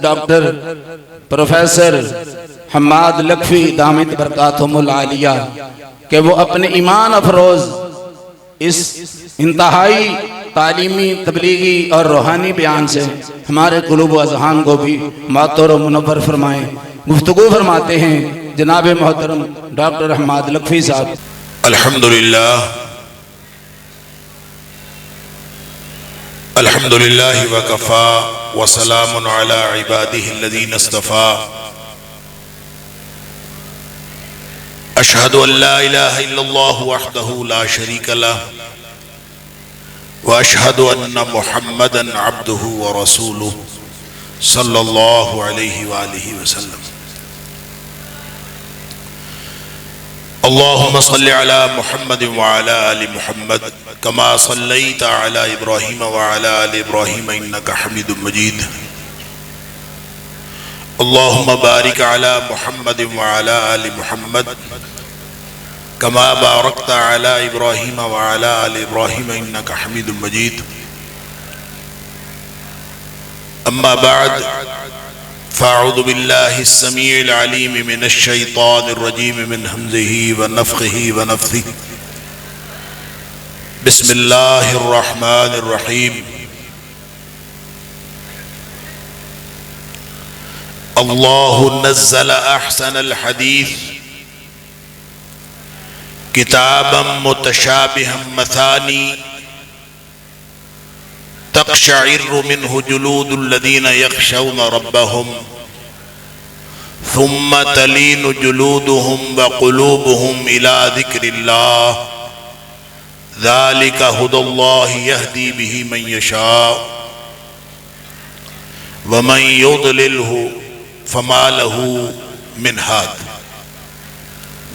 Doctor professor Hammad Lakhvi دامت برکاتہم العالیہ کہ وہ اپنے ایمان افروز اس انتہائی تعلیمی تبلیغی اور روحانی بیان سے ہمارے قلوب و اذہان کو بھی معطر و منور فرمائیں۔ گفتگو فرماتے ہیں جناب محترم ڈاکٹر حماد لکھوی صاحب۔ الحمدللہ وکفا وسلام علی عبادہ الذین اصطفیٰ اشہد ان لا الہ الا اللہ وحدہ لا شریک لہ واشہد ان محمدا عبدہ ورسولہ صلی اللہ علیہ وآلہ وسلم۔ اللہم صل علی محمد وعلی آل محمد کما صلیت علی ابراہیم وعلی آل ابراہیم انکا حمید مجید۔ اللہم بارک علی محمد وعلی آل محمد کما بارکت علی ابراہیم وعلی آل ابراہیم انکا حمید مجید۔ اما بعد فاعوذ باللہ السمیع العلیم من الشیطان الرجیم من حمزہ ونفخہ ونفثہ۔ بسم اللہ الرحمن الرحیم۔ اللہ نزل احسن الحدیث کتابا متشابہا مثانی تقشعر منہ جلود الذین یخشون ربهم ثم تلین جلودهم وقلوبهم الى ذکر اللہ ذالک ھدی اللہ یہدی بہ من یشاء ومن یضللہ فما لہ من ہاد۔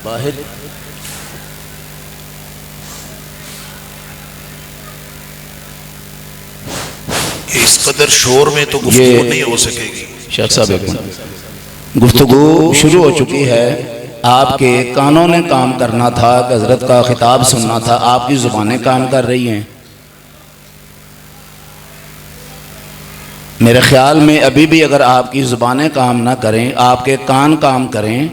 باہر اس قدر شور میں تو گفتگو نہیں ہو سکے گی۔ شیخ صاحب گفتگو شروع ہو چکی ہے، آپ کے کانوں نے کام کرنا تھا، حضرت کا خطاب سننا تھا، آپ کی زبانیں کام کر رہی ہیں۔ میرے خیال میں ابھی بھی اگر آپ کی زبانیں کام نہ کریں، آپ کے کان کام کریں،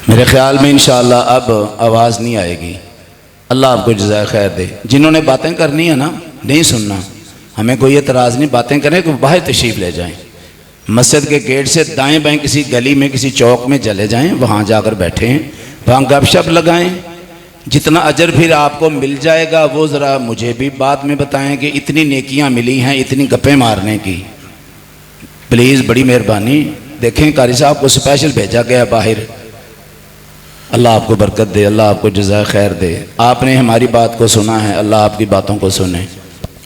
میرے خیال میں انشاءاللہ اب آواز نہیں آئے گی۔ اللہ آپ کو جزائے خیر دے۔ جنہوں نے باتیں کرنی ہے نا، نہیں سننا، ہمیں کوئی اعتراض نہیں، باتیں کریں کہ باہر تشریف لے جائیں، مسجد کے گیٹ سے دائیں بائیں کسی گلی میں کسی چوک میں چلے جائیں، وہاں جا کر بیٹھیں، وہاں گپ شپ لگائیں، جتنا اجر پھر آپ کو مل جائے گا وہ ذرا مجھے بھی بعد میں بتائیں کہ اتنی نیکیاں ملی ہیں اتنی گپیں مارنے کی، پلیز بڑی مہربانی۔ دیکھیں قاری صاحب کو اسپیشل بھیجا گیا باہر، اللہ آپ کو برکت دے، اللہ آپ کو جزائے خیر دے۔ آپ نے ہماری بات کو سنا ہے، اللہ آپ کی باتوں کو سنیں۔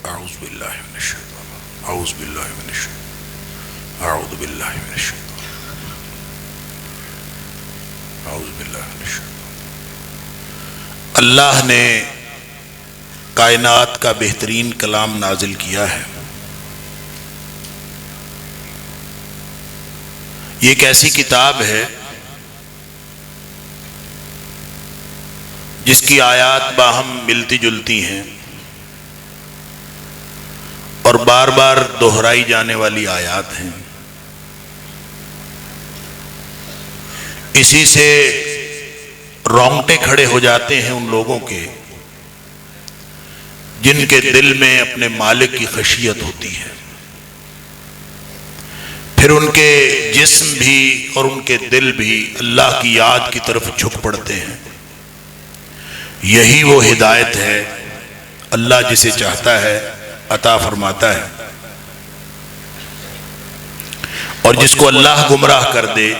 اعوذ باللہ من الشیطان، اعوذ باللہ من الشیطان، اعوذ باللہ من الشیطان، اعوذ باللہ من الشیطان۔ اللہ نے کائنات کا بہترین کلام نازل کیا ہے۔ یہ ایک ایسی کتاب ہے جس کی آیات باہم ملتی جلتی ہیں اور بار بار دہرائی جانے والی آیات ہیں۔ اسی سے رونگٹے کھڑے ہو جاتے ہیں ان لوگوں کے جن کے دل میں اپنے مالک کی خشیت ہوتی ہے، پھر ان کے جسم بھی اور ان کے دل بھی اللہ کی یاد کی طرف جھک پڑتے ہیں۔ یہی وہ ہدایت ہے، اللہ جسے چاہتا ہے عطا فرماتا ہے، اور جس کو اللہ گمراہ کر دے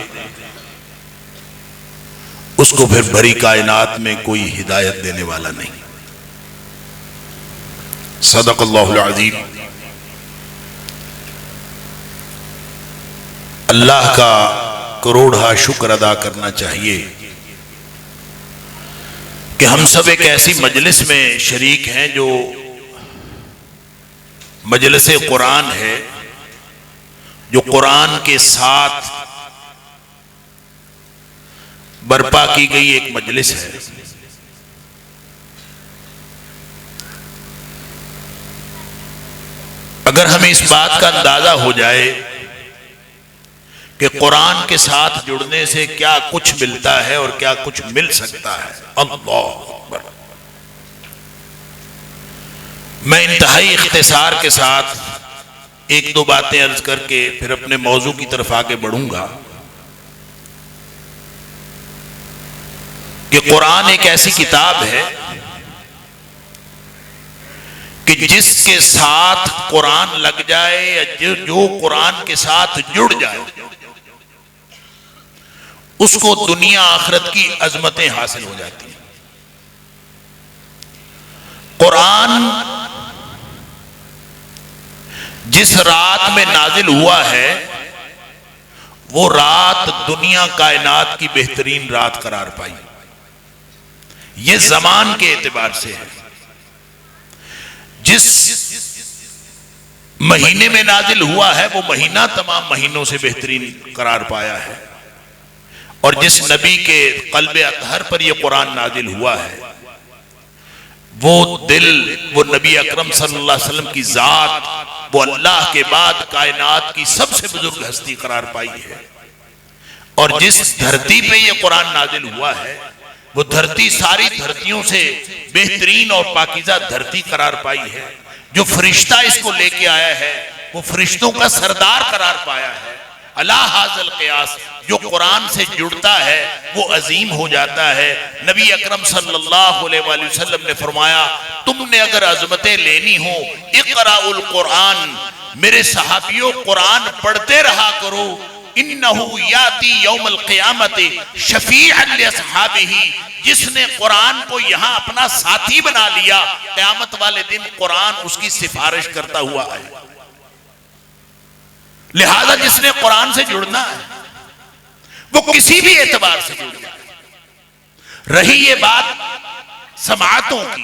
اس کو پھر بھری کائنات میں کوئی ہدایت دینے والا نہیں۔ صدق اللہ العظیم۔ اللہ کا کروڑہا شکر ادا کرنا چاہیے کہ ہم سب ایک ایسی مجلس میں شریک ہیں جو مجلس قرآن ہے، جو قرآن کے ساتھ برپا کی گئی ایک مجلس ہے۔ اگر ہمیں اس بات کا اندازہ ہو جائے کہ قرآن کے ساتھ جڑنے سے کیا کچھ ملتا ہے اور کیا کچھ مل سکتا ہے، اللہ اکبر۔ میں انتہائی اختصار کے ساتھ ایک دو باتیں عرض کر کے پھر اپنے موضوع کی طرف آگے بڑھوں گا کہ قرآن ایک ایسی کتاب ہے کہ جس کے ساتھ قرآن لگ جائے یا جو قرآن کے ساتھ جڑ جائے اس کو دنیا آخرت کی عظمتیں حاصل ہو جاتی ہیں۔ قرآن جس رات میں نازل ہوا ہے وہ رات دنیا کائنات کی بہترین رات قرار پائی، یہ زمان کے اعتبار سے ہے۔ جس مہینے میں نازل ہوا ہے وہ مہینہ تمام مہینوں سے بہترین قرار پایا ہے، اور جس نبی کے قلب اطہر پر یہ قرآن نازل ہوا ہے وہ دل، وہ نبی اکرم صلی اللہ علیہ وسلم کی ذات، وہ اللہ کے بعد کائنات کی سب سے بزرگ ہستی قرار پائی ہے، اور جس دھرتی پہ یہ قرآن نازل ہوا ہے وہ دھرتی ساری دھرتیوں سے بہترین اور پاکیزہ دھرتی قرار پائی ہے۔ جو فرشتہ اس کو لے کے آیا ہے وہ فرشتوں کا سردار قرار پایا ہے۔ اللہ حاضل قیاس، جو قرآن سے جڑتا ہے وہ عظیم ہو جاتا ہے۔ نبی اکرم صلی اللہ علیہ وآلہ وسلم نے فرمایا تم نے اگر عظمتیں لینی ہو اقرأ القرآن، میرے صحابیوں قرآن پڑھتے رہا کرو، انہو یاتی یوم القیامت شفیعا لاصحابہ، جس نے قرآن کو یہاں اپنا ساتھی بنا لیا قیامت والے دن قرآن اس کی سفارش کرتا ہوا آئے۔ لہذا جس نے قرآن سے جڑنا ہے وہ کسی بھی اعتبار سے جڑ جائے۔ رہی یہ بات سماعتوں کی،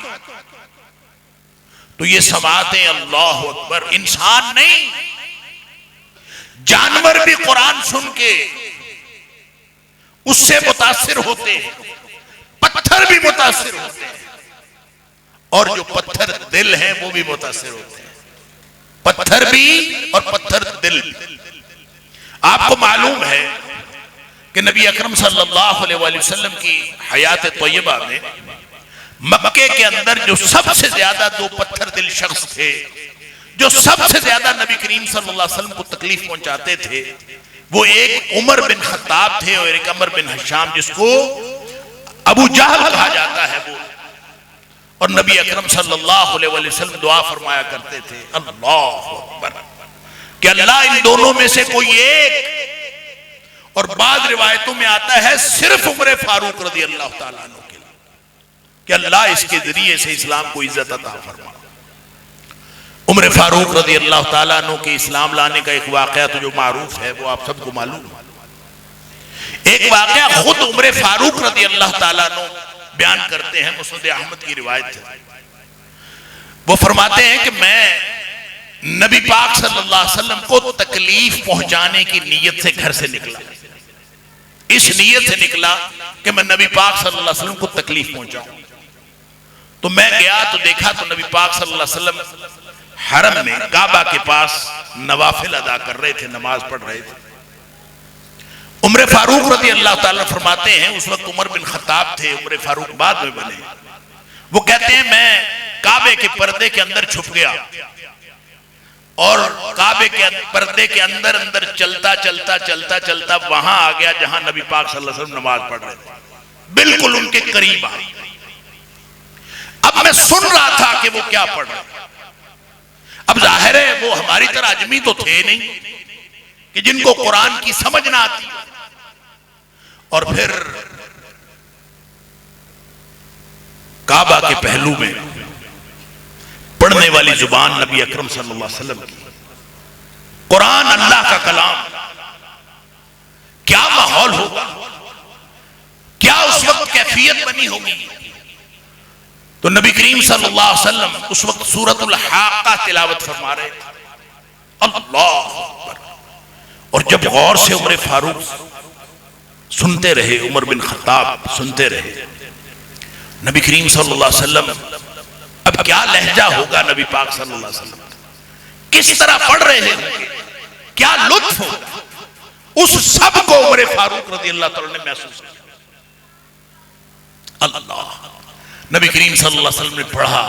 تو یہ سماعتیں اللہ اکبر، انسان نہیں جانور بھی قرآن سن کے اس سے متاثر ہوتے ہیں، پتھر بھی متاثر ہوتے ہیں، اور جو پتھر دل ہیں وہ بھی متاثر ہوتے ہیں، پتھر بھی اور پتھر دل بھی۔ آپ کو معلوم ہے کہ نبی اکرم صلی اللہ علیہ وآلہ وسلم کی حیات طیبہ میں مکے کے اندر جو سب سے زیادہ دو پتھر دل شخص تھے، جو سب سے زیادہ نبی کریم صلی اللہ علیہ وسلم کو تکلیف پہنچاتے تھے، وہ ایک عمر بن خطاب تھے اور ایک عمر بن حشام، جس کو ابو جہل کہا جاتا ہے وہ۔ اور نبی اکرم صلی اللہ علیہ وآلہ وسلم دعا فرمایا کرتے تھے اللہ اکبر کہ اللہ ان دونوں میں سے کوئی ایک، اور بعض روایتوں میں آتا ہے صرف عمر فاروق رضی اللہ تعالیٰ عنہ کے لیے، کہ اللہ اس کے ذریعے سے اسلام کو عزت عطا فرما۔ عمر فاروق رضی اللہ تعالیٰ عنہ کے اسلام لانے کا ایک واقعہ تو جو معروف ہے وہ آپ سب کو معلوم ہے۔ ایک واقعہ خود عمر فاروق رضی اللہ تعالیٰ عنہ بیان کرتے ہیں، مسند احمد کی روایت ہے۔ وہ فرماتے ہیں کہ میں نبی پاک صلی اللہ علیہ وسلم کو تکلیف پہنچانے کی نیت سے گھر سے نکلا، اس نیت سے نکلا کہ میں نبی پاک صلی اللہ علیہ وسلم کو تکلیف پہنچاؤں۔ تو میں گیا تو دیکھا تو نبی پاک صلی اللہ علیہ وسلم حرم میں کعبہ کے پاس نوافل ادا کر رہے تھے، نماز پڑھ رہے تھے۔ عمر فاروق رضی اللہ تعالیٰ فرماتے ہیں اس وقت عمر بن خطاب تھے، عمر فاروق بعد میں بنے، وہ کہتے ہیں میں کعبے کے پردے کے اندر چھپ گیا اور کعبے کے پردے کے اندر چلتا چلتا چلتا چلتا وہاں آ گیا جہاں نبی پاک صلی اللہ علیہ وسلم نماز پڑھ رہے تھے، بالکل ان کے قریب آ۔ اب میں سن رہا تھا کہ وہ کیا پڑھ رہے، اب ظاہر ہے وہ ہماری طرح اجمی تو تھے نہیں کہ جن کو قرآن کی سمجھ نہ آتی، اور پھر کعبہ کے پہلو میں پڑھنے والی زبان نبی اکرم صلی اللہ علیہ وسلم کی، قرآن اللہ کا کلام، کیا ماحول ہوگا، کیا اس وقت کیفیت بنی ہوگی۔ تو نبی کریم صلی اللہ علیہ وسلم اس وقت سورۃ الحاقہ تلاوت فرما رہے تھے، اللہ اکبر۔ اور جب غور سے عمر فاروق سنتے رہے، عمر بن خطاب سنتے رہے، نبی کریم صلی اللہ علیہ وسلم اب کیا لہجہ ہوگا نبی پاک صلی اللہ علیہ وسلم، کس طرح پڑھ رہے ہیں، کیا لطف ہو، اس سب کو عمر فاروق رضی اللہ تعالیٰ نے محسوس کیا۔ اللہ نبی کریم صلی اللہ علیہ وسلم نے پڑھا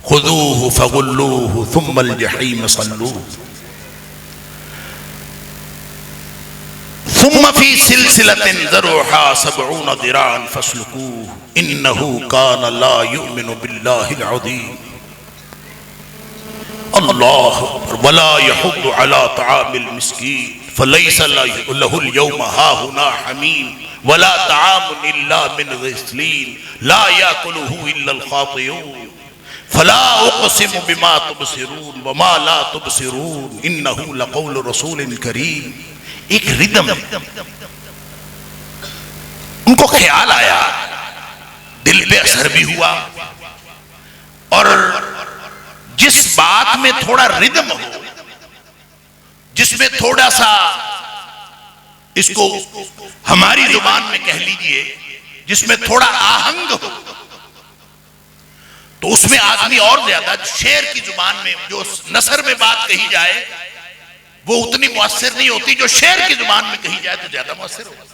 خذوہ فغلوہ ثم الجحیم صلوہ ثم فی سلسلۃ ذرعها 70 ذراعا فاسلکوہ انہ کان لا یؤمن باللہ العظیم اللہ اکبر ولا یحض علی طعام المسکین فلیس لہ اليوم ہاہنا حمیم ولا طعام الا من غسلین لا یاکلہ الا الخاطئون فلا اقسم بما تبصرون وما لا تبصرون انہ لقول رسول کریم۔ ایک ردم ان کو خیال آیا، دل پہ اثر بھی ہوا، اور جس بات میں تھوڑا ردم ہو، جس میں تھوڑا سا اس کو ہماری زبان میں کہہ لیجئے جس میں تھوڑا آہنگ ہو، تو اس میں آدمی اور زیادہ، شعر کی زبان میں جو نثر میں بات کہی جائے وہ اتنی مؤثر نہیں ہوتی، جو شعر کی زبان میں کہی جائے تو زیادہ مؤثر ہوتی۔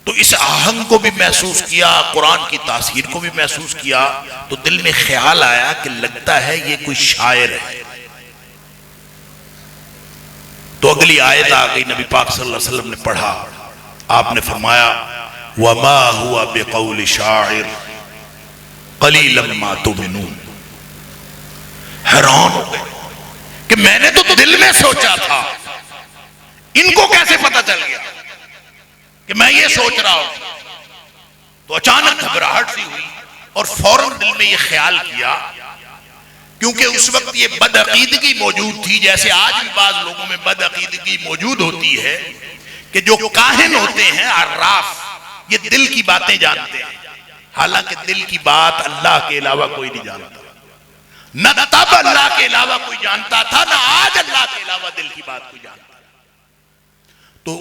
تو اس آہنگ کو بھی محسوس کیا، قرآن کی تاثیر کو بھی محسوس کیا، تو دل میں خیال آیا کہ لگتا ہے یہ کوئی شاعر ہے۔ تو اگلی آیت آ گئی، نبی پاک صلی اللہ علیہ وسلم نے پڑھا، آپ نے فرمایا وَمَا هُوَ بِقَوْلِ شَاعِرٍ قَلِيلًا مَا تُؤْمِنُونَ۔ حیران ہو گئے کہ میں نے تو دل میں سوچا تھا، ان کو کیسے پتہ چل گیا کہ میں یہ سوچ رہا ہوں؟ تو اچانک گھبراہٹ سی ہوئی اور فوراً دل میں یہ خیال کیا، کیونکہ اس وقت یہ بدعقیدگی موجود تھی، جیسے آج بھی بعض لوگوں میں بدعقیدگی موجود ہوتی ہے کہ جو کاہن ہوتے ہیں عراف، یہ دل کی باتیں جانتے ہیں، حالانکہ دل کی بات اللہ کے علاوہ کوئی نہیں جانتا، نہ تب اللہ کے علاوہ کوئی جانتا تھا، نہ آج اللہ کے علاوہ دل کی بات کوئی جانتا۔ تو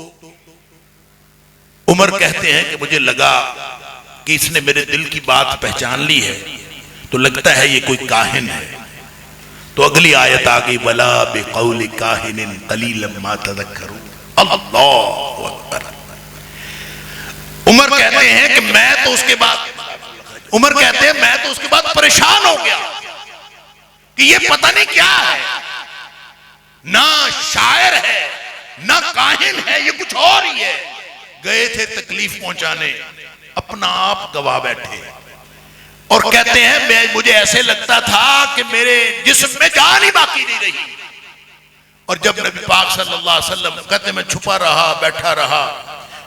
عمر کہتے ہیں کہ مجھے لگا کہ اس نے میرے دل کی بات پہچان لی ہے، تو لگتا ہے یہ کوئی کاہن ہے۔ تو اگلی آیت آ گئی وَلَا بِقَوْلِ كَاهِنٍ قَلِيلًا مَا تَذَكَّرُونَ۔ اللہ اکبر۔ عمر کہتے ہیں کہ میں تو اس کے بعد پریشان ہو گیا کہ یہ پتہ نہیں کیا ہے، نہ شاعر ہے نہ کاہن ہے، یہ کچھ اور ہی ہے۔ گئے تھے تکلیف پہنچانے، اپنا آپ گوا بیٹھے، اور کہتے ہیں مجھے ایسے لگتا تھا کہ میرے جسم میں جان ہی باقی نہیں رہی۔ اور جب نبی پاک صلی اللہ علیہ وسلم، کہتے میں چھپا رہا، بیٹھا رہا،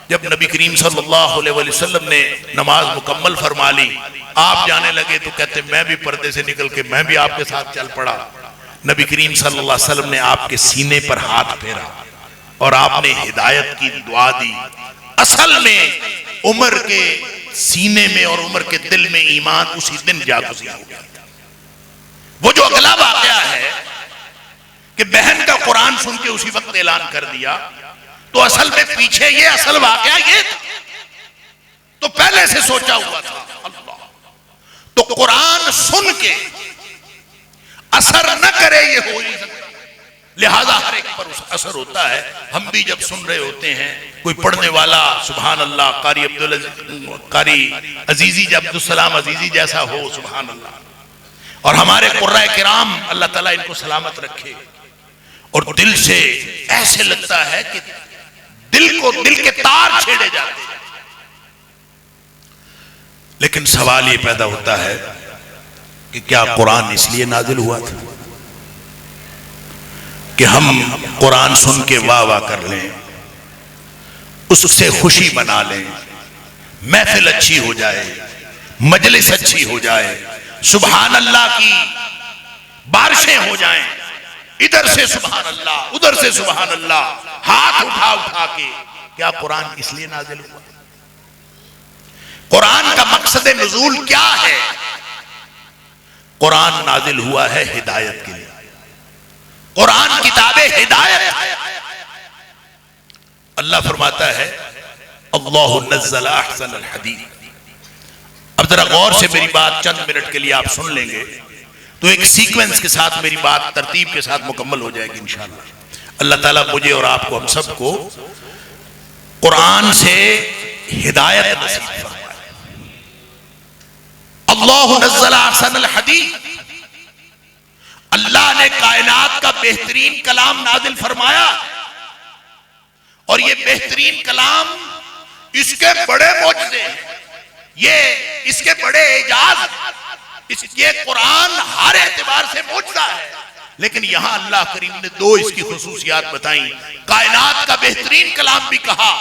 جب نبی کریم صلی اللہ علیہ وسلم نے نماز مکمل فرما لی، آپ جانے لگے، تو کہتے میں بھی پردے سے نکل کے میں بھی آپ کے ساتھ چل پڑا۔ نبی کریم صلی اللہ علیہ وسلم نے آپ کے سینے پر ہاتھ پھیرا اور آپ نے ہدایت کی دعا دی۔ اصل میں عمر کے سینے میں اور عمر کے دل میں ایمان اسی دن جاگزین ہو گیا۔ وہ جو اگلا واقعہ ہے کہ بہن کا قرآن سن کے اسی وقت اعلان کر دیا، تو اصل میں پیچھے یہ اصل واقعہ یہ تھا، تو پہلے سے سوچا ہوا تھا۔ اللہ، تو قرآن سن کے اثر نہ کرے یہ ہو نہیں سکتا، لہذا ہر ایک پر اثر ہوتا ہے۔ ہم بھی جب سن رہے ہوتے ہیں، کوئی پڑھنے والا سبحان اللہ قاری عزیزی عبدالسلام عزیزی جیسا ہو، سبحان اللہ، اور ہمارے قرآن کرام اللہ تعالیٰ ان کو سلامت رکھے، اور دل سے ایسے لگتا ہے کہ دل کے تار چھیڑے جاتے ہیں۔ لیکن سوال یہ پیدا ہوتا ہے کہ کیا قرآن اس لیے نازل ہوا تھا کہ ہم قرآن سن کے واہ واہ کر لیں، اس سے خوشی بنا لیں، محفل اچھی ہو جائے، مجلس اچھی ہو جائے، سبحان اللہ کی بارشیں ہو جائیں، ادھر سے سبحان اللہ ادھر سے سبحان اللہ، ہاتھ اٹھا اٹھا کے؟ کیا قرآن اس لیے نازل ہوا؟ قرآن کا مقصد نزول کیا ہے؟ قرآن نازل ہوا ہے ہدایت کے لیے، قرآن کتاب ہدایت ہے۔ اللہ فرماتا ہے اللہ نزل احسن الحدیث۔ اب ذرا غور سے میری بات چند منٹ کے لیے آپ سن لیں گے۔ تو ایک سیکوینس کے ساتھ میری بات ترتیب کے ساتھ مکمل ہو جائے گی انشاءاللہ۔ اللہ تعالیٰ مجھے اور آپ کو ہم سب کو قرآن سے ہدایت نصیب فرمائے۔ اللہ نزل احسن الحدیث، اللہ نے کائنات کا بہترین کلام نازل فرمایا، اور یہ بہترین کلام اس کے بڑے معجزے ہیں، یہ اس کے بڑے اعجاز، یہ قرآن ہر اعتبار سے معجزہ ہے، لیکن یہاں اللہ کریم نے دو اس کی خصوصیات بتائیں۔ کائنات کا بہترین کلام بھی کہا،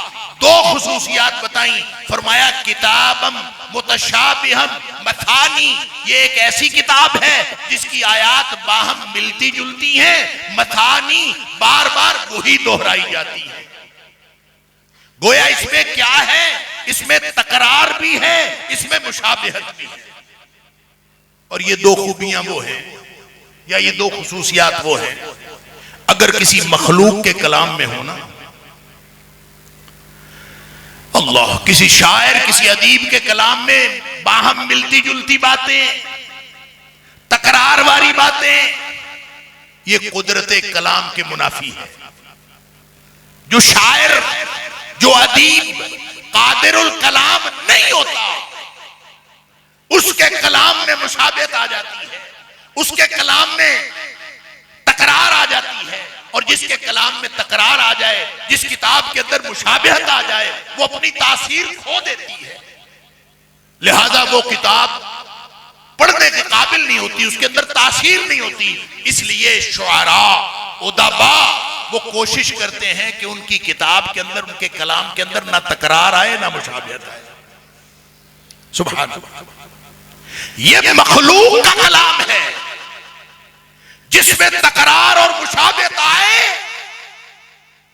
دو خصوصیات بتائیں، فرمایا کتابم متشابہم مثانی، یہ ایک ایسی کتاب ہے جس کی آیات باہم ملتی جلتی ہیں، مثانی بار بار وہی دہرائی جاتی ہے۔ گویا اس میں کیا ہے؟ اس میں تکرار بھی ہے، اس میں مشابہت بھی ہے، اور یہ دو خوبیاں وہ ہیں، یا یہ دو خصوصیات وہ ہیں، اگر کسی مخلوق کے کلام میں ہونا، اللہ کسی شاعر کسی ادیب کے کلام میں باہم ملتی جلتی باتیں، تکرار والی باتیں، یہ قدرت کلام کے منافی ہے۔ جو شاعر جو ادیب قادر الکلام نہیں ہوتا، اس کے کلام میں مشابہت آ جاتی ہے، اس کے کلام میں تکرار آ جاتی ہے، اور جس کے کلام میں تکرار آ جائے، جس کتاب کے اندر مشابہت آ جائے، وہ اپنی تاثیر کھو دیتی ہے، لہذا وہ کتاب پڑھنے کے قابل نہیں ہوتی، اس کے اندر تاثیر نہیں ہوتی۔ اس لیے شعراء ادباء وہ کوشش کرتے ہیں کہ ان کی کتاب کے اندر، ان کے کلام کے اندر نہ تکرار آئے نہ مشابہت آئے۔ سبحان اللہ، یہ مخلوق کا کلام ہے، جس میں تکرار اور مشابہت آئے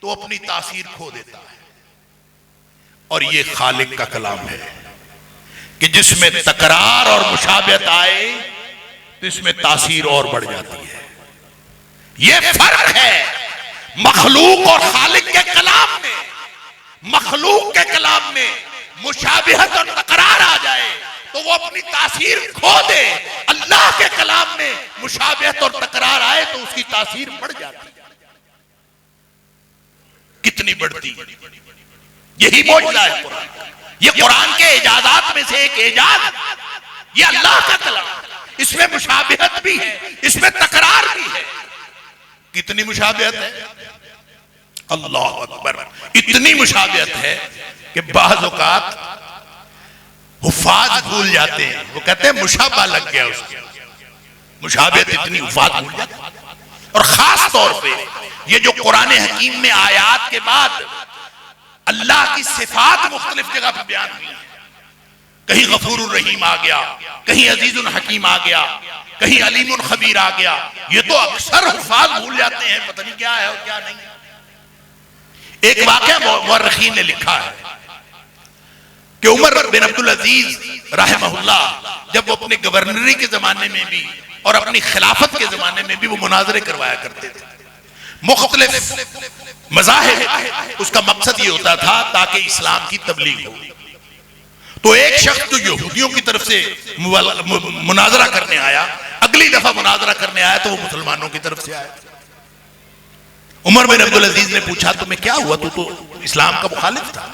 تو اپنی تاثیر کھو دیتا ہے، اور یہ خالق کا کلام ہے کہ جس میں تکرار اور مشابہت آئے تو اس میں تاثیر اور بڑھ جاتی ہے۔ یہ فرق ہے مخلوق اور خالق کے کلام میں۔ مخلوق کے کلام میں مشابہت اور تکرار آ جائے تو وہ اپنی تاثیر کھو دے، اللہ کے کلام میں مشابہت اور تکرار آئے تو اس کی تاثیر بڑھ جاتی ہے۔ کتنی بڑھتی؟ یہی معجزہ ہے قرآن کا۔ یہ قرآن کے اعجازات میں سے ایک اعجاز، یہ اللہ کا کلام، اس میں مشابہت بھی ہے، اس میں تکرار بھی ہے۔ کتنی مشابہت ہے؟ اللہ اکبر، اتنی مشابہت ہے کہ بعض اوقات حفاظ بھول جاتے ہیں، وہ کہتے ہیں مشابہ لگ گیا اس کے، مشابہت اتنی حفاظ بھول جاتے ہیں۔ اور خاص طور پہ یہ جو قرآن حکیم میں آیات کے بعد اللہ کی صفات مختلف جگہ پہ بیان ہوئی ہیں، کہیں غفور الرحیم آ گیا، کہیں عزیز الحکیم آ گیا، کہیں علیم الخبیر آ گیا، یہ تو اکثر حفاظ بھول جاتے ہیں، پتہ نہیں کیا ہے اور کیا نہیں۔ ایک واقعہ مورخین نے لکھا ہے کہ عمر بن عبدالعزیز رحمہ اللہ جب وہ اپنے گورنری کے زمانے میں بھی اور اپنی خلافت کے زمانے میں بھی وہ مناظرے کروایا کرتے تھے، مختلف مذاہب، اس کا مقصد یہ ہوتا تھا تاکہ اسلام کی تبلیغ ہو۔ تو ایک شخص جو یہودیوں کی طرف سے مناظرہ کرنے آیا، اگلی دفعہ مناظرہ کرنے آیا تو وہ مسلمانوں کی طرف سے آیا۔ عمر بن عبدالعزیز نے پوچھا تمہیں کیا ہوا، تو اسلام کا مخالف تھا؟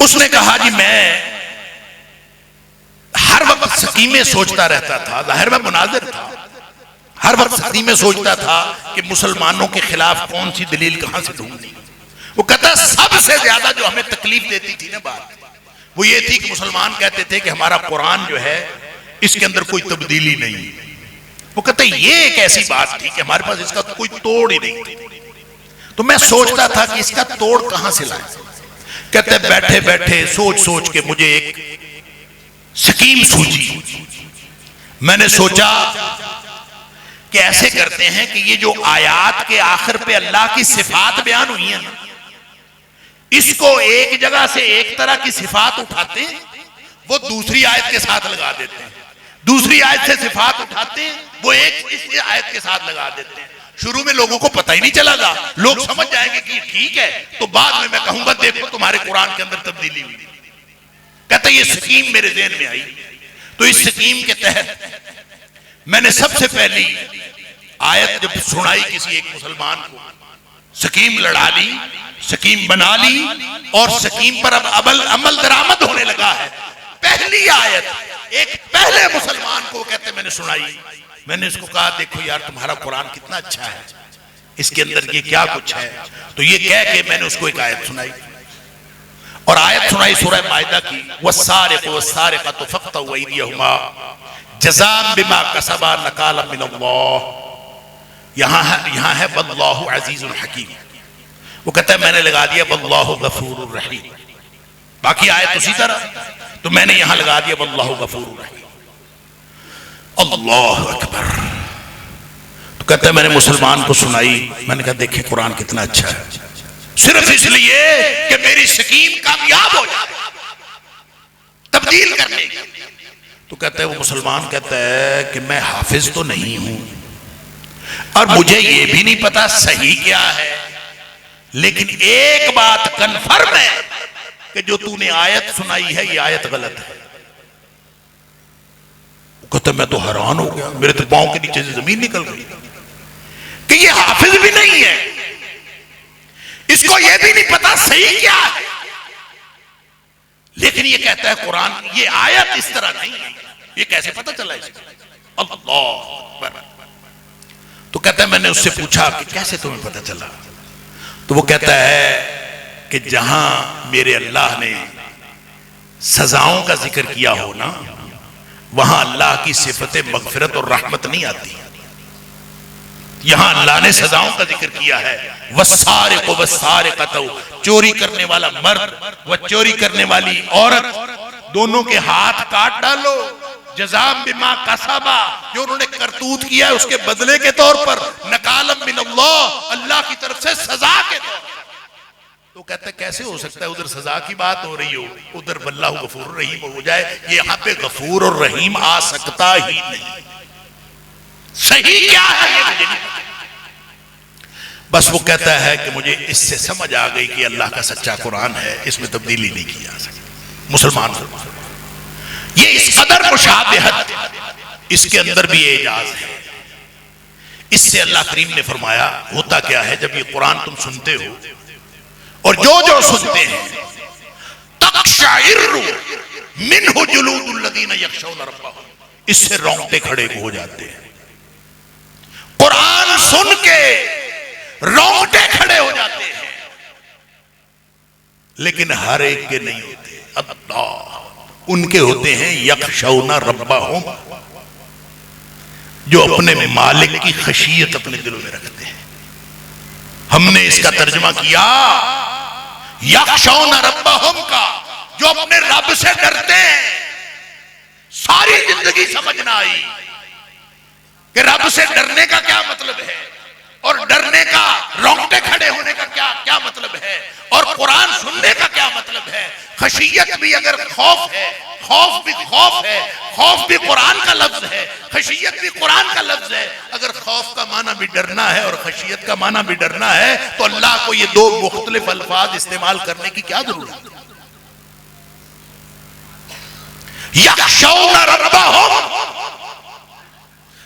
اس نے کہا جی میں ہر وقت سقیمیں سوچتا رہتا تھا، ظاہر میں مناظر تھا، ہر وقت سقیمیں سوچتا تھا کہ مسلمانوں کے خلاف کون سی دلیل کہاں سے ڈھونڈنی۔ وہ کہتا سب سے زیادہ جو ہمیں تکلیف دیتی تھی نا بات، وہ یہ تھی کہ مسلمان کہتے تھے کہ ہمارا قرآن جو ہے اس کے اندر کوئی تبدیلی نہیں۔ وہ کہتے یہ ایک ایسی بات تھی کہ ہمارے پاس اس کا کوئی توڑ ہی نہیں تھی، تو میں سوچتا تھا کہ اس کا توڑ کہاں سے لائیں۔ کہتے بیٹھے بیٹھے سوچ سوچ کے مجھے ایک سکیم سوچی، میں نے سوچا کہ ایسے کرتے ہیں کہ یہ جو آیات کے آخر پہ اللہ کی صفات بیان ہوئی ہیں نا، اس کو ایک جگہ سے ایک طرح کی صفات اٹھاتے ہیں، وہ دوسری آیت کے ساتھ لگا دیتے ہیں، دوسری آیت سے صفات اٹھاتے ہیں، وہ ایک اس آیت کے ساتھ لگا دیتے ہیں۔ شروع میں لوگوں کو پتہ ہی نہیں چلا گا، لوگ سمجھ جائیں گے کہ ٹھیک ہے، تو بعد میں کہوں گا دیکھو تمہارے قرآن کے اندر تبدیلی ہوئی۔ کہتا یہ سکیم میرے ذہن میں آئی، تو اس سکیم کے تحت میں نے سب سے پہلی آیت جب سنائی کسی ایک مسلمان کو، سکیم لڑا لی، سکیم بنا لی، اور سکیم پر اب عمل درآمد ہونے لگا ہے، پہلی آیت ایک پہلے مسلمان کو کہتے میں نے سنائی، میں نے اس کو کہا دیکھو یار تمہارا قرآن کتنا اچھا ہے، اس کے اندر یہ کیا کچھ ہے، تو یہ کہہ کہ میں نے اس کو ایک آیت سنائی، اور آیت سنائی سورہ مائدہ کی، وَالسَّارِقُ وَالسَّارِقَةُ فَاقْطَعُوا أَيْدِيَهُمَا جَزَاءً بِمَا كَسَبَا نَكَالًا مِنَ اللَّهِ، یہاں ہے وَاللَّهُ عَزِیزٌ حَکِیم، وہ کہتا ہے میں نے لگا دیا وَاللَّهُ غَفُورٌ رَحِیم، باقی آیت اسی طرح، تو میں نے یہاں لگا دیا وَاللَّهُ غَفُورٌ رَحِیم۔ اللہ اکبر، تو کہتا ہے میں نے مسلمان کو سنائی، میں نے کہا دیکھیں قرآن کتنا اچھا ہے، صرف اس لیے کہ میری سکیم کامیاب ہو جائے تبدیل کرنے کی۔ تو کہتا ہے وہ مسلمان کہتا ہے کہ میں حافظ تو نہیں ہوں اور مجھے یہ بھی نہیں پتا صحیح کیا ہے، لیکن ایک بات کنفرم ہے کہ جو تو نے آیت سنائی ہے یہ آیت غلط ہے۔ کہتا ہے میں تو حیران ہو گیا، میرے تو پاؤں کے نیچے سے زمین نکل گئی کہ یہ حافظ بھی نہیں ہے، اس کو یہ بھی نہیں پتا صحیح کیا ہے، لیکن یہ کہتا ہے قرآن یہ آیت اس طرح نہیں ہے، یہ کیسے پتا چلا اس کو؟ اللہ اکبر۔ تو کہتا ہے میں نے اس سے پوچھا کہ کیسے تمہیں پتا چلا؟ تو وہ کہتا ہے کہ جہاں میرے اللہ نے سزاؤں کا ذکر کیا ہو نا، وہاں اللہ کی صفت مغفرت اور رحمت نہیں آتی، یہاں اللہ نے سزاؤں کا ذکر کیا ہے، وَالسَّارِقُ وَالسَّارِقَةُ، چوری کرنے والا مرد و چوری کرنے والی عورت دونوں کے ہاتھ کاٹ ڈالو، جزاء بما کسبا، جو انہوں نے کرتوت کیا ہے اس کے بدلے کے طور پر، نکالا من اللہ، اللہ کی طرف سے سزا کے طور پر۔ تو کہتا ہے کیسے ہو سکتا ہے ادھر سزا کی بات ہو رہی ہو، ادھر واللہ غفور رحیم ہو جائے، یہاں پہ غفور اور رحیم آ سکتا ہی نہیں، صحیح کیا ہے یہ مجھے نہیں پتا۔ بس وہ کہتا ہے کہ مجھے اس سے سمجھ آ گئی کہ اللہ کا سچا قرآن ہے، اس میں تبدیلی نہیں کی جا سکتی۔ مسلمان یہ اس قدر مشابہت، اس کے اندر بھی اعجاز ہے۔ اس سے اللہ کریم نے فرمایا ہوتا کیا ہے جب یہ قرآن تم سنتے ہو اور جو سنتے ہیں، تقشعر منہ جلود الذین یخشون ربہم، اس سے رونگٹے کھڑے ہو جاتے ہیں، قرآن سن کے رونگٹے کھڑے ہو جاتے ہیں، لیکن ہر ایک کے نہیں ہوتے، اللہ ان کے ہوتے ہیں یخشون ربہم، جو اپنے مالک کی خشیت اپنے دلوں میں رکھتے ہیں۔ ہم نے اس کا ترجمہ کیا یخشون ربہم کا، جو اپنے رب سے ڈرتے ہیں۔ ساری زندگی سمجھنا آئی کہ رب سے ڈرنے کا کیا مطلب ہے، اور ڈرنے کا رونگٹے کھڑے ہونے کا کیا مطلب ہے، اور قرآن سننے کا کیا مطلب ہے۔ خشیت بھی اگر خوف ہے، خوف بھی خوف ہے، خوف بھی قرآن کا لفظ ہے، خشیت بھی قرآن کا لفظ ہے۔ اگر خوف کا معنی بھی ڈرنا ہے اور خشیت کا معنی بھی ڈرنا ہے، تو اللہ کو یہ دو مختلف الفاظ استعمال کرنے کی کیا ضرورت ہے؟ یخشون ربہم،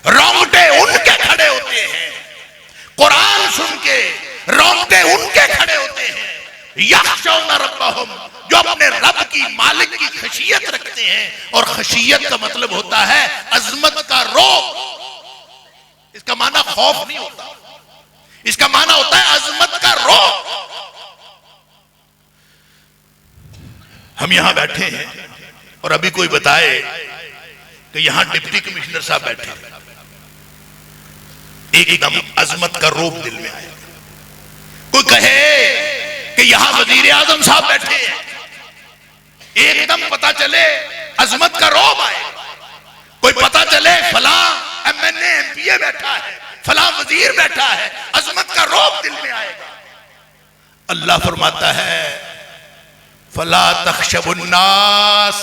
رونگٹے ان کے کھڑے ہوتے ہیں، قرآن سن کے رونگٹے ان کے کھڑے ہوتے ہیں۔ یخشون ربہم، جو اپنے رب کی مالک کی خشیت رکھتے ہیں، اور خشیت کا مطلب ہوتا ہے عظمت کا رعب، اس کا معنی خوف نہیں ہوتا، اس کا معنی ہوتا ہے عظمت کا رعب۔ ہم یہاں بیٹھے ہیں اور ابھی کوئی بتائے کہ یہاں ڈپٹی کمشنر صاحب بیٹھے ہیں، ایک دم عظمت کا رعب دل میں آئے۔ کوئی کہے کہ یہاں وزیر اعظم صاحب بیٹھے ہیں، ایک دم پتا چلے عظمت کا رعب آئے۔ کوئی پتا چلے فلاں M N A M P A بیٹھا ہے، فلاں وزیر بیٹھا ہے، عظمت کا رعب دل میں آئے گا۔ اللہ فرماتا ہے فلا تخشوا الناس،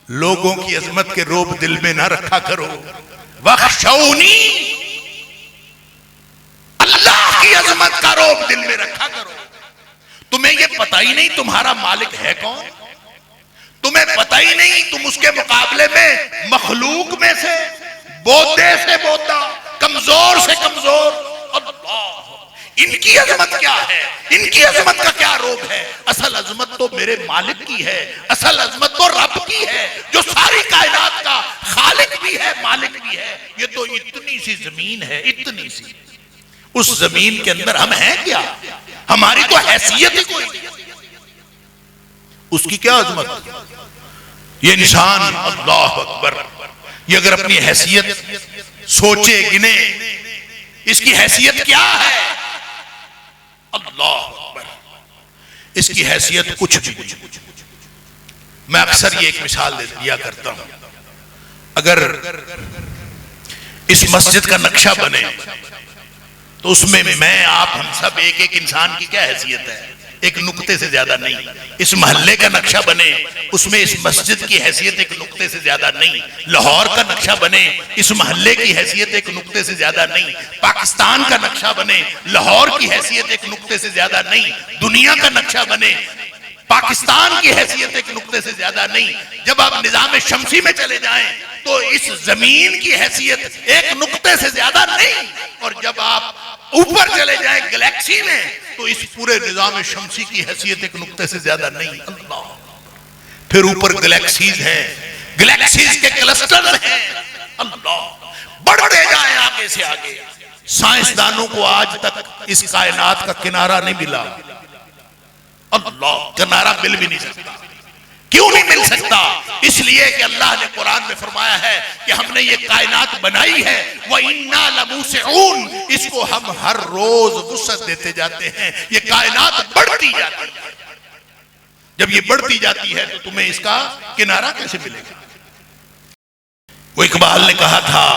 لوگوں کی عظمت کے رعب دل میں نہ رکھا کرو، واخشونی، اللہ کی عظمت کا رعب دل میں رکھا کرو۔ تمہیں یہ پتہ ہی نہیں تمہارا مالک ہے کون، تمہیں پتہ ہی نہیں تم اس کے مقابلے میں مخلوق میں سے بودے سے بودا، کمزور سے کمزور. اللہ، ان کی عظمت کیا ہے؟ ان کی عظمت کا کیا روپ ہے؟ اصل عظمت تو میرے مالک کی ہے، اصل عظمت تو رب کی ہے جو ساری کائنات کا خالق بھی ہے، مالک بھی ہے. یہ تو اتنی سی زمین ہے، اتنی سی. اس زمین کے اندر ہم ہیں کیا؟ ہماری تو حیثیت ہی کوئی نہیں. اس کی کیا عظمت؟ یہ انسان، اللہ اکبر، یہ اگر اپنی حیثیت سوچے گنے، اس کی حیثیت کیا ہے؟ اللہ اکبر، اس کی حیثیت کچھ بھی نہیں. میں اکثر یہ ایک مثال دیا کرتا ہوں. اگر اس مسجد کا نقشہ بنے تو اس میں آپ ہم سب ایک ایک انسان کی کیا حیثیت ہے؟ ایک نقطے سے زیادہ نہیں. اس محلے کا نقشہ بنے، اس میں اس مسجد کی حیثیت ایک نقطے سے زیادہ نہیں. لاہور کا نقشہ بنے، اس محلے کی حیثیت ایک نقطے سے زیادہ نہیں. پاکستان کا نقشہ بنے، لاہور کی حیثیت ایک نقطے سے زیادہ نہیں. دنیا کا نقشہ بنے، پاکستان کی حیثیت ایک نقطے سے زیادہ نہیں. جب آپ نظام شمسی میں چلے جائیں تو اس زمین کی حیثیت ایک نقطے سے زیادہ نہیں. اور جب آپ اوپر چلے جائیں گلیکسی میں تو اس پورے نظام شمسی کی حیثیت ایک نقطے سے زیادہ نہیں. اللہ، پھر اوپر گلیکسیز ہیں، گلیکسیز کے کلسٹر ہیں. اللہ، بڑھتے جائیں آگے سے آگے. سائنسدانوں کو آج تک اس کائنات کا کنارہ نہیں ملا. اللہ، کنارہ مل بھی نہیں سکتا. کیوں نہیں مل سکتا؟ اس لیے کہ اللہ نے قرآن میں فرمایا ہے کہ ہم نے یہ کائنات بنائی ہے وَإِنَّا لَمُوسِعُونَ، اس کو ہم ہر روز وسعت دیتے جاتے ہیں. یہ کائنات بڑھتی جاتی ہے. جب یہ بڑھتی جاتی ہے تو تمہیں اس کا کنارہ کیسے ملے گا؟ وہ اقبال نے کہا تھا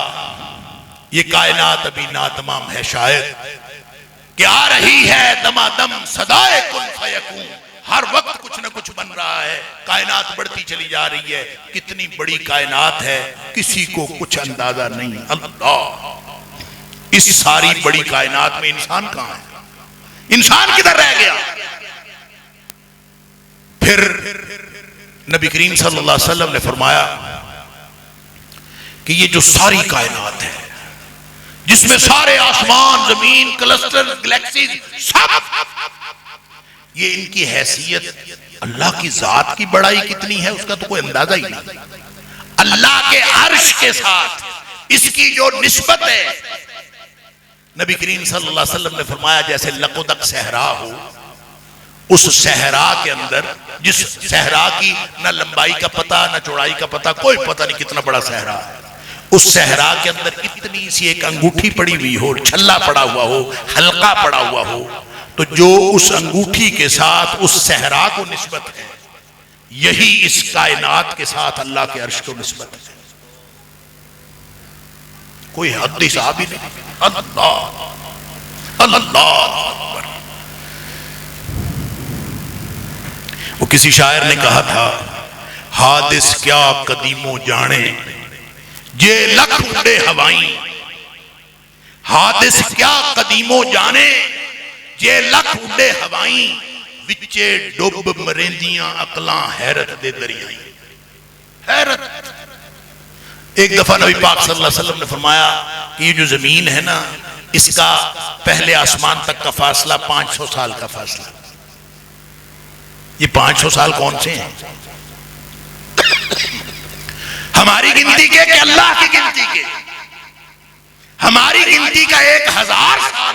یہ کائنات ابھی ناتمام ہے شاید، کہ آ رہی ہے دمادم صدائے کن فیکون. ہر وقت کچھ نہ کچھ بن رہا ہے، کائنات بڑھتی چلی جا رہی ہے. کتنی بڑی کائنات ہے کسی کو کچھ اندازہ نہیں. اللہ، اس ساری بڑی کائنات میں انسان کہاں ہے؟ انسان کدھر رہ گیا؟ پھر نبی کریم صلی اللہ علیہ وسلم نے فرمایا کہ یہ جو ساری کائنات ہے جس میں سارے آسمان، زمین، کلسٹر، گلیکسیز سب، یہ ان کی حیثیت اللہ کی ذات کی بڑائی کتنی ہے اس کا تو کوئی اندازہ ہی نہیں. اللہ کے عرش کے ساتھ اس کی جو نسبت ہے، نبی کریم صلی اللہ علیہ وسلم نے فرمایا جیسے لقدق صحرا ہو، اس صحرا کے اندر، جس صحرا کی نہ لمبائی کا پتہ نہ چوڑائی کا پتہ، کوئی پتہ نہیں کتنا بڑا صحرا ہے، اس صحرا کے اندر اتنی سی ایک انگوٹھی پڑی ہوئی ہو، چھلا پڑا ہوا ہو، حلقہ پڑا ہوا ہو، تو جو اس انگوٹھی کے ساتھ اس صحرا کو نسبت ہے، یہی اس کائنات کے ساتھ اللہ کے عرش کو نسبت ہے. کوئی حد حساب ہی نہیں. اللہ، اللہ. وہ کسی شاعر نے کہا تھا حادث کیا قدیموں جانے جے لکھ اڑے ہوائیں. حادث کیا قدیموں جانے جے لکھ اڑے ہوائیں، وچے ڈب مرندیاں عقلاں حیرت دے دریائیں. حیرت. ایک دفعہ نبی پاک صلی اللہ علیہ وسلم نے فرمایا کہ یہ جو زمین ہے نا، اس کا پہلے آسمان تک کا فاصلہ 500 سال کا فاصلہ. یہ 500 سال کون سے ہیں؟ ہماری گنتی کے کہ اللہ کی گنتی کے؟ ہماری گنتی کا 1000 سال.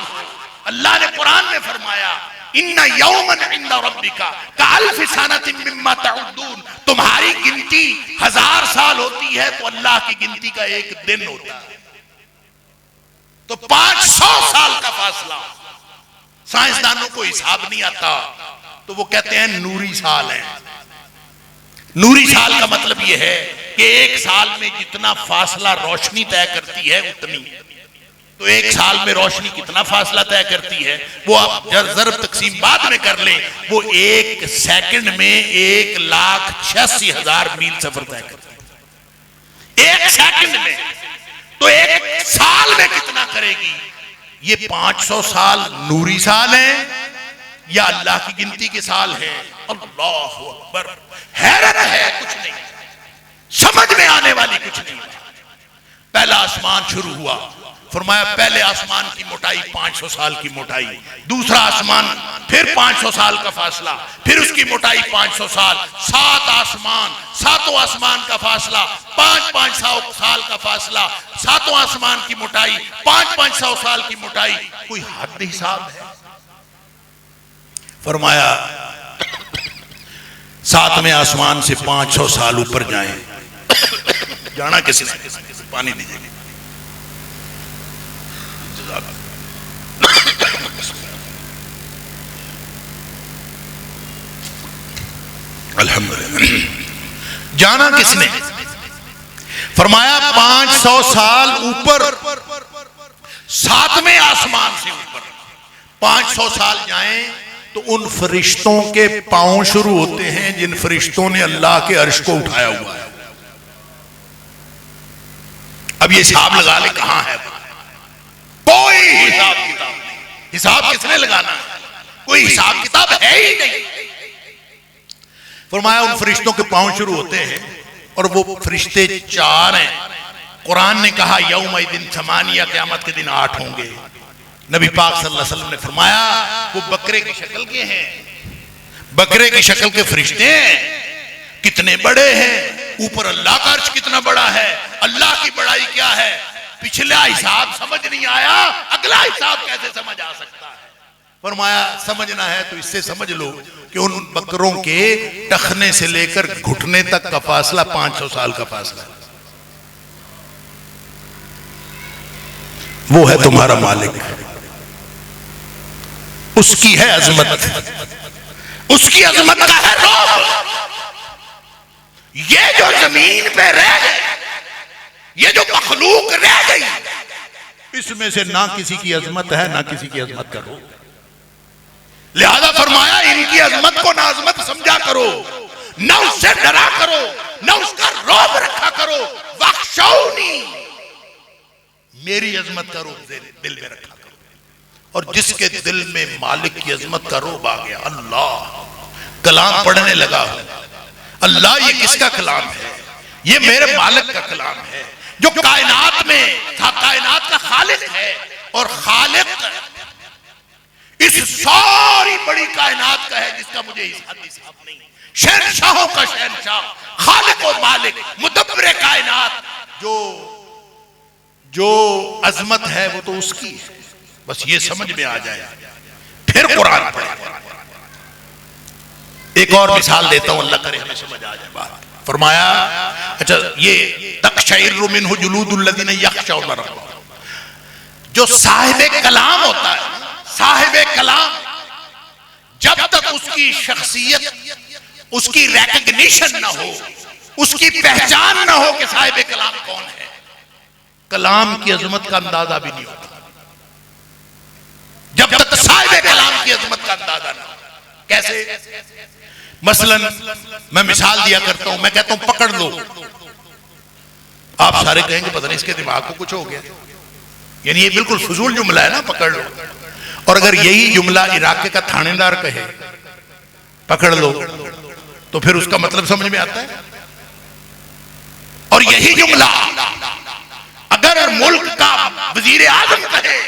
اللہ نے قرآن میں فرمایا ان یومن عند ربک کالف سنۃ مما تعدون. تمہاری گنتی 1000 سال ہوتی ہے تو اللہ کی گنتی کا ایک دن ہوتا ہے. تو 500 سال کا فاصلہ. سائنسدانوں کو حساب نہیں آتا تو وہ کہتے ہیں نوری سال ہیں. نوری سال کا مطلب یہ ہے کہ ایک سال میں جتنا فاصلہ روشنی طے کرتی ہے اتنی. تو ایک سال میں روشنی کتنا فاصلہ طے کرتی ہے وہ آپ ضرب تقسیم بعد میں کر لیں. وہ ایک سیکنڈ میں 1,86,000 میل سفر طے کرتی ہے ایک سیکنڈ میں. تو ایک سال میں کتنا کرے گی؟ یہ 500 سال نوری سال ہیں یا اللہ کی گنتی کے سال ہیں؟ اللہ اکبر. حیرت ہے، کچھ نہیں سمجھ میں آنے والی کچھ نہیں. پہلا آسمان شروع ہوا، فرمایا پہلے آسمان کی موٹائی 500 سال کی موٹائی، دوسرا آسمان پھر 500 سال کا فاصلہ، پھر اس کی موٹائی 500 سال، 7 آسمان، 7 آسمان کا فاصلہ، 500 سال کا فاصلہ، 7 آسمان کی موٹائی، 500 سال کی موٹائی، کوئی حد حساب ہے؟ فرمایا 7ویں آسمان سے 500 سال اوپر جائیں، جانا کس نے؟ پانی دیجئے. الحمدللہ. جانا کس نے؟ فرمایا 500 سال اوپر، 7ویں آسمان سے اوپر 500 سال جائیں تو ان فرشتوں کے پاؤں شروع ہوتے ہیں جن فرشتوں نے اللہ کے عرش کو اٹھایا ہوا ہے. اب یہ حساب لگا لے کہاں ہے؟ کوئی حساب کتاب نہیں. حساب کس نے لگانا ہے؟ کوئی حساب کتاب ہے ہی نہیں. فرمایا ان فرشتوں کے پاؤں شروع ہوتے ہیں اور وہ فرشتے 4 ہیں. قرآن نے کہا یوم دن 8، قیامت کے دن 8 ہوں گے. نبی پاک صلی اللہ علیہ وسلم نے فرمایا وہ بکرے کی شکل کے ہیں، بکرے کی شکل کے فرشتے ہیں. کتنے بڑے ہیں، اوپر اللہ کا عرش کتنا بڑا ہے، اللہ کی بڑائی کیا ہے. پچھلا حساب سمجھ نہیں آیا، اگلا حساب کیسے سمجھ آ سکتا ہے؟ فرمایا سمجھنا ہے تو اس سے سمجھ لو کہ ان بکروں کے ٹخنے سے لے کر گھٹنے تک کا فاصلہ 500 سال کا فاصلہ ہے. وہ ہے تمہارا مالک، اس کی ہے عظمت، اس کی عظمت کا ہے روح. یہ جو زمین پہ رہ گئے، یہ جو مخلوق رہ گئی، اس میں سے نہ کسی کی عظمت ہے نہ کسی کی عظمت کا روح. لہذا فرمایا ان کی عظمت کو نہ عظمت سمجھا کرو، نہ اس سے ڈرا کرو، نہ اس کا رعب رکھا کرو. وَخْشَوْنِي، میری عظمت کا روب دل میں رکھا کرو. اور جس کے دل میں مالک کی عظمت کا روب آ گیا، اللہ کلام پڑھنے لگا ہوں، اللہ یہ کس کا کلام ہے؟ یہ میرے مالک کا کلام ہے جو کائنات میں تھا، کائنات کا خالق ہے. اور خالق اس ساری بڑی کائنات کا ہے جس کا مجھے حساب نہیں. شہنشاہوں کا شہنشاہ، خالق و مالک، مدبر کائنات، جو عظمت ہے وہ تو اس کی ہے. بس یہ سمجھ میں آ جائے پھر قرآن پڑھے. ایک اور مثال دیتا ہوں، اللہ کرے ہمیں سمجھ آ جائے بات. فرمایا اچھا یہ تقشعر منہ جلود الذین یخشون ربہم، جو صاحب کلام ہوتا ہے، صاحب کلام جب تک اس کی شخصیت، اس کی ریکگنیشن نہ ہو، اس کی پہچان نہ ہو کہ صاحب کلام کون ہے، کلام کی عظمت کا اندازہ بھی نہیں ہوتا. جب تک صاحب کلام کی عظمت کا اندازہ نہ ہو. کیسے؟ مثلا میں مثال دیا کرتا ہوں، میں کہتا ہوں پکڑ لو. آپ سارے کہیں گے پتہ نہیں اس کے دماغ کو کچھ ہو گیا، یعنی یہ بالکل فضول جملہ ہے نا، پکڑ لو. اور اگر یہی جملہ عراق کا تھانے دار کہے پکڑ لو تو پھر اس کا مطلب سمجھ میں آتا ہے. اور یہی جملہ اگر ملک کا وزیر اعظم کہے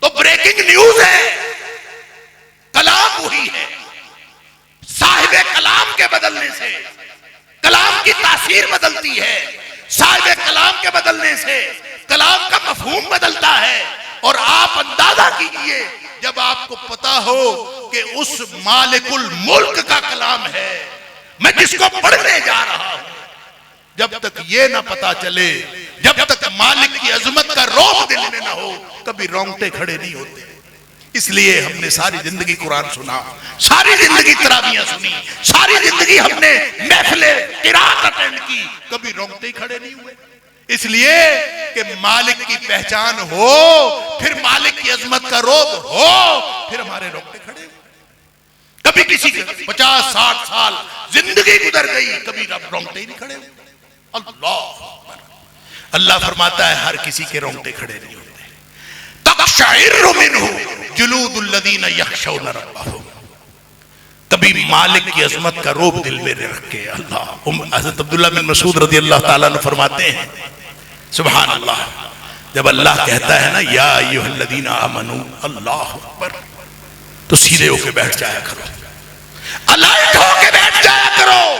تو بریکنگ نیوز ہے. کلام وہی ہے، صاحب کلام کے بدلنے سے کلام کی تاثیر بدلتی ہے، صاحب کلام کے بدلنے سے کلام کا مفہوم بدلتا ہے. اور آپ اندازہ کیجئے جب آپ کو پتا ہو کہ اس مالک الملک کا کلام ہے، میں جس کو پڑھنے جا رہا ہوں، جب تک یہ نہ پتا چلے، جب تک مالک کی عظمت کا رعب دل میں نہ ہو، کبھی رونگٹے کھڑے نہیں ہوتے. اس لیے ہم نے ساری زندگی قرآن سنا، ساری زندگی تراویحیں سنی، ساری زندگی ہم نے محفل قرات اٹینڈ کی، کبھی رونگٹے ہی کھڑے نہیں ہوئے. اس لیے کہ مالک کی پہچان ہو، پھر مالک کی عظمت کا رعب ہو، پھر ہمارے رونگٹے کھڑے ہوئے. کبھی کسی کے 50-60 سال زندگی گزر گئی، کبھی رونگٹے ہی نہیں کھڑے ہوئے. اللہ فرماتا ہے ہر کسی کے رونگٹے کھڑے نہیں ہوتے. تقشعر منہ جلود الذین یخشون ربہم، کبھی مالک کی عظمت کا روب دل میں رکھ کے. اللہ حضرت عبداللہ بن مسعود رضی اللہ تعالیٰ عنہ فرماتے ہیں سبحان اللہ. جب اللہ کہتا ہے نا یا ایھا الذین آمنو، اللہ اکبر، تو سیدھے ہو کے بیٹھ جایا کرو، الائٹ ہو کے بیٹھ جایا کرو.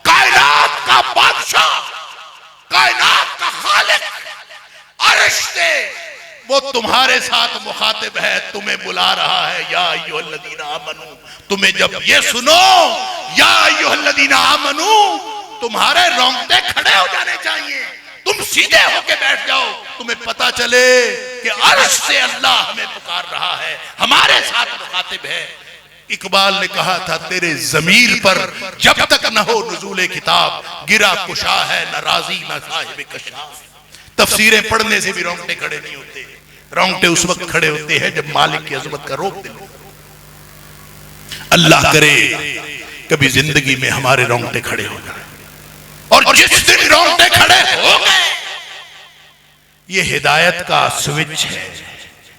کائنات کا بادشاہ، کائنات کا خالق، عرش سے وہ تمہارے ساتھ مخاطب ہے، تمہیں بلا رہا ہے یا ایھا الذین آمنو. تمہیں جب یہ سنو یا ایھا الذین آمنو، تمہارے رونگٹے کھڑے ہو جانے چاہیے، تم سیدھے ہو کے بیٹھ جاؤ، تمہیں پتا چلے کہ عرش سے اللہ ہمیں پکار رہا ہے، ہمارے ساتھ مخاطب ہے. اقبال نے کہا تھا تیرے ضمیر پر جب تک نہ ہو نزول کتاب، گرا کشا ہے نہ راضی نہ صاحب کشاف. تفسیریں پڑھنے سے بھی رونگٹے کھڑے نہیں ہوتے، رونگٹے اس وقت کھڑے ہوتے ہیں جب مالک کی عظمت کا روک دل. اللہ کرے کبھی زندگی میں ہمارے رونگٹے کھڑے ہو جائیں، اور جس دن رونگٹے کھڑے ہو گئے، یہ ہدایت کا سوئچ ہے،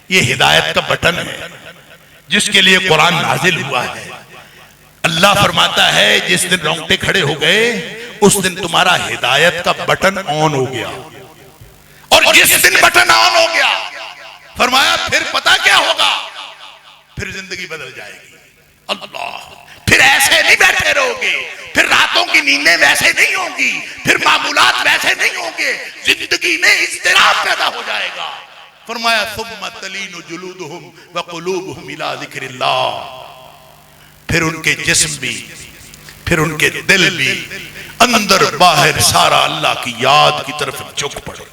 یہ ہدایت کا بٹن ہے جس کے لیے قرآن نازل ہوا ہے. اللہ فرماتا ہے جس دن رونگٹے کھڑے ہو گئے اس دن تمہارا ہدایت کا بٹن آن ہو گیا. اور جس دن بٹن آن ہو گیا فرمایا پھر پتا کیا ہوگا، پھر زندگی بدل جائے گی. اللہ، پھر ایسے نہیں بیٹھے رہو گے، پھر راتوں کی نیندیں ویسے نہیں ہوں گی، پھر معمولات ویسے نہیں ہوں گے، زندگی میں اضطراب پیدا ہو جائے گا. فرمایا ثم تلین جلودہم وقلوبہم الی ذکر اللہ. پھر ان کے جسم بھی، پھر ان کے دل بھی، اندر باہر سارا اللہ کی یاد کی طرف جھک پڑے.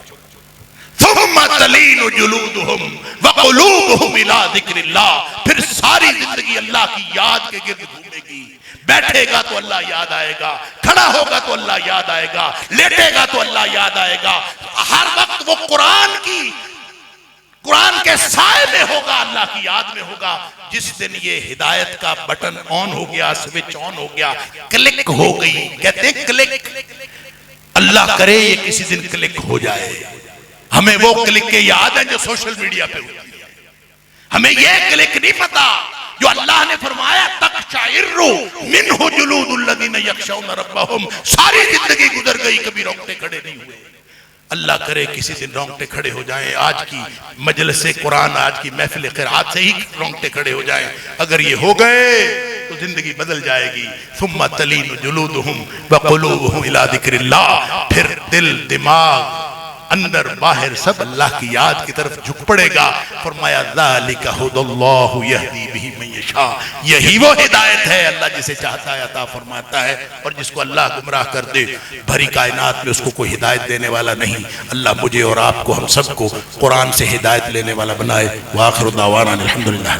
ثم تلین جلودہم وقلوبہم الی ذکر اللہ. پھر ساری زندگی اللہ کی یاد کے گرد گھومے گی. بیٹھے گا تو اللہ یاد آئے گا، کھڑا ہوگا تو اللہ یاد آئے گا، لیٹے گا تو اللہ یاد آئے گا. ہر وقت وہ قرآن کے سائے میں ہوگا، اللہ کی یاد میں ہوگا. جس دن یہ ہدایت کا بٹن آن ہو گیا، سوئچ آن ہو گیا، کلک ہو گئی، کہتے ہیں کلک. اللہ کرے یہ کسی دن کلک ہو جائے. ہمیں وہ کلک کے یاد ہیں جو سوشل میڈیا پہ ہوتی ہے، ہمیں یہ کلک نہیں پتا جو اللہ نے فرمایا تقشعر منہ جلود الذین یخشون ربہم. ساری زندگی گزر گئی، کبھی رونگٹے کھڑے نہیں ہوئے. اللہ کرے کسی دن رونگٹے کھڑے ہو جائیں. آج کی مجلس قرآن، آج کی محفل قرآت سے ہی رونگٹے کھڑے ہو جائیں. اگر یہ ہو گئے تو زندگی بدل جائے گی. ثم تلین جلودہم وقلوبہم الی ذکر اللہ. پھر دل، دماغ، اندر باہر سب اللہ کی یاد کی طرف جھک پڑے گا. فرمایا ذالک ھدی اللہ یہدی بہ من یشاء. یہی وہ ہدایت ہے اللہ جسے چاہتا ہے عطا فرماتا ہے، اور جس کو اللہ گمراہ کر دے بھری کائنات میں اس کو کوئی ہدایت دینے والا نہیں. اللہ مجھے اور آپ کو، ہم سب کو قرآن سے ہدایت لینے والا بنائے. وآخر دعوانا الحمدللہ.